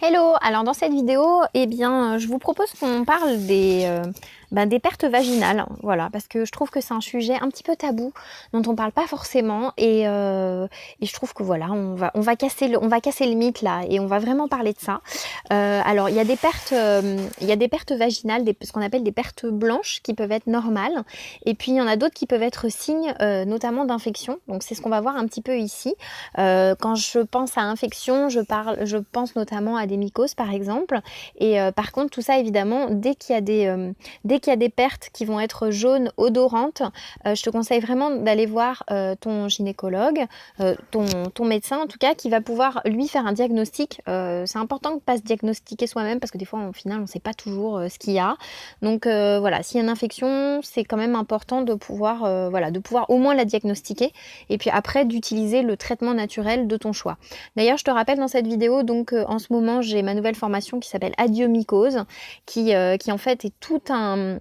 Hello, alors dans cette vidéo, eh bien, je vous propose qu'on parle des pertes vaginales, voilà, parce que je trouve que c'est un sujet un petit peu tabou, dont on parle pas forcément, et je trouve que voilà, on va casser le mythe là, et on va vraiment parler de ça. Alors il y a des pertes vaginales, ce qu'on appelle des pertes blanches, qui peuvent être normales, et puis il y en a d'autres qui peuvent être signes, notamment d'infection. Donc c'est ce qu'on va voir un petit peu ici. Quand je pense à infection, je pense notamment à des mycoses par exemple. Et par contre, tout ça évidemment, dès qu'il y a des pertes qui vont être jaunes, odorantes, je te conseille vraiment d'aller voir ton gynécologue, ton médecin en tout cas, qui va pouvoir lui faire un diagnostic. C'est important de ne pas se diagnostiquer soi-même parce que des fois, au final, on ne sait pas toujours ce qu'il y a. Donc voilà, s'il y a une infection, c'est quand même important de pouvoir au moins la diagnostiquer et puis après d'utiliser le traitement naturel de ton choix. D'ailleurs, je te rappelle dans cette vidéo, donc en ce moment, j'ai ma nouvelle formation qui s'appelle Adieu Mycose, qui en fait est tout un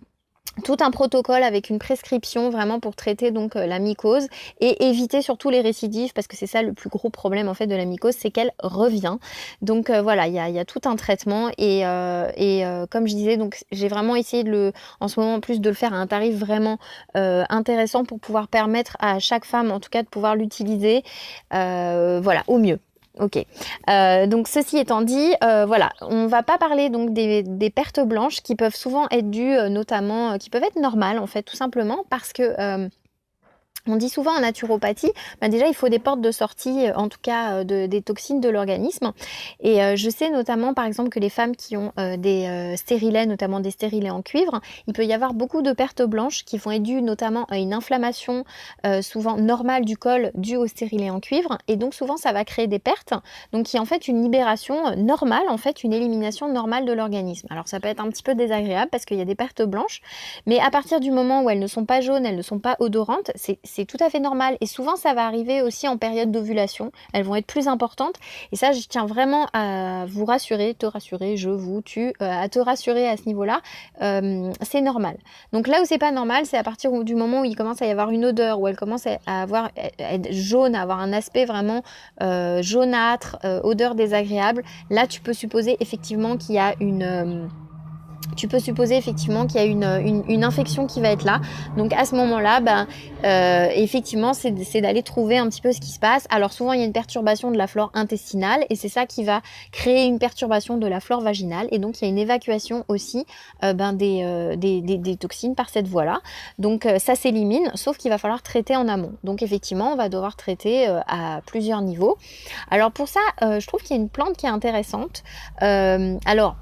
protocole avec une prescription vraiment pour traiter donc la mycose et éviter surtout les récidives parce que c'est ça le plus gros problème en fait de la mycose, c'est qu'elle revient. Donc voilà, il y a tout un traitement et comme je disais, donc j'ai vraiment essayé en ce moment en plus de le faire à un tarif vraiment intéressant pour pouvoir permettre à chaque femme en tout cas de pouvoir l'utiliser voilà au mieux. Ok, donc ceci étant dit, voilà, on va pas parler donc des pertes blanches qui peuvent souvent être dues notamment, qui peuvent être normales en fait tout simplement parce que on dit souvent en naturopathie, déjà il faut des portes de sortie, en tout cas des toxines de l'organisme. Et je sais notamment par exemple que les femmes qui ont des stérilets, notamment des stérilets en cuivre, il peut y avoir beaucoup de pertes blanches qui vont être dues notamment à une inflammation souvent normale du col due au stérilet en cuivre. Et donc souvent ça va créer des pertes, donc qui est en fait une libération normale, en fait une élimination normale de l'organisme. Alors ça peut être un petit peu désagréable parce qu'il y a des pertes blanches, mais à partir du moment où elles ne sont pas jaunes, elles ne sont pas odorantes, c'est tout à fait normal. Et souvent, ça va arriver aussi en période d'ovulation. Elles vont être plus importantes. Et ça, je tiens vraiment à vous rassurer, te rassurer, à te rassurer à ce niveau-là. C'est normal. Donc là où c'est pas normal, c'est à partir du moment où il commence à y avoir une odeur, où elle commence à être jaune, à avoir un aspect vraiment jaunâtre, odeur désagréable. Là, tu peux supposer effectivement qu'il y a une infection qui va être là. Donc à ce moment-là, effectivement, c'est d'aller trouver un petit peu ce qui se passe. Alors souvent, il y a une perturbation de la flore intestinale et c'est ça qui va créer une perturbation de la flore vaginale. Et donc, il y a une évacuation aussi des toxines par cette voie-là. Donc ça s'élimine, sauf qu'il va falloir traiter en amont. Donc effectivement, on va devoir traiter à plusieurs niveaux. Alors pour ça, je trouve qu'il y a une plante qui est intéressante. Alors,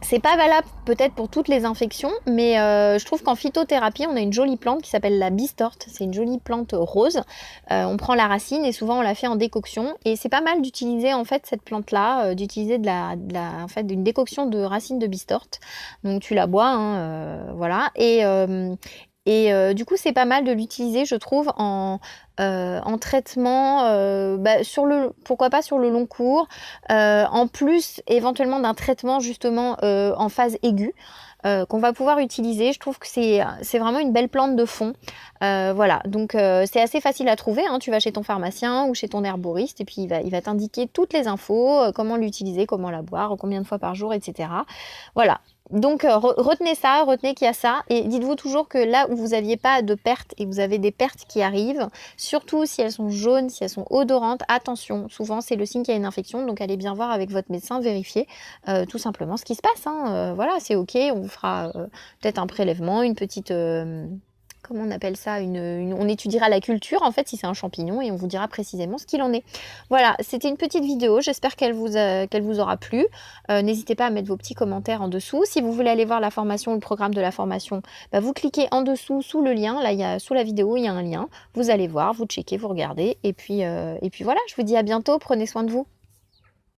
c'est pas valable peut-être pour toutes les infections, mais je trouve qu'en phytothérapie, on a une jolie plante qui s'appelle la bistorte. C'est une jolie plante rose. On prend la racine et souvent on la fait en décoction. Et c'est pas mal d'utiliser en fait cette plante-là, d'utiliser en fait d'une décoction de racines de bistorte. Donc tu la bois, hein, voilà. Du coup, c'est pas mal de l'utiliser, je trouve, en traitement, pourquoi pas sur le long cours, en plus éventuellement d'un traitement justement en phase aiguë. Qu'on va pouvoir utiliser. Je trouve que c'est vraiment une belle plante de fond. Voilà, donc c'est assez facile à trouver, hein. Tu vas chez ton pharmacien ou chez ton herboriste et puis il va t'indiquer toutes les infos, comment l'utiliser, comment la boire, combien de fois par jour, etc. Voilà. Donc retenez qu'il y a ça et dites-vous toujours que là où vous n'aviez pas de pertes et vous avez des pertes qui arrivent, surtout si elles sont jaunes, si elles sont odorantes, attention, souvent c'est le signe qu'il y a une infection, donc allez bien voir avec votre médecin, vérifier tout simplement ce qui se passe, hein. Voilà, c'est ok, on vous fera peut-être un prélèvement, une petite... comment on appelle ça, on étudiera la culture en fait si c'est un champignon et on vous dira précisément ce qu'il en est. Voilà, c'était une petite vidéo, j'espère qu'elle vous aura plu. N'hésitez pas à mettre vos petits commentaires en dessous. Si vous voulez aller voir la formation ou le programme de la formation, vous cliquez en dessous sous le lien, là sous la vidéo il y a un lien, vous allez voir, vous checkez, vous regardez et puis voilà, je vous dis à bientôt, prenez soin de vous.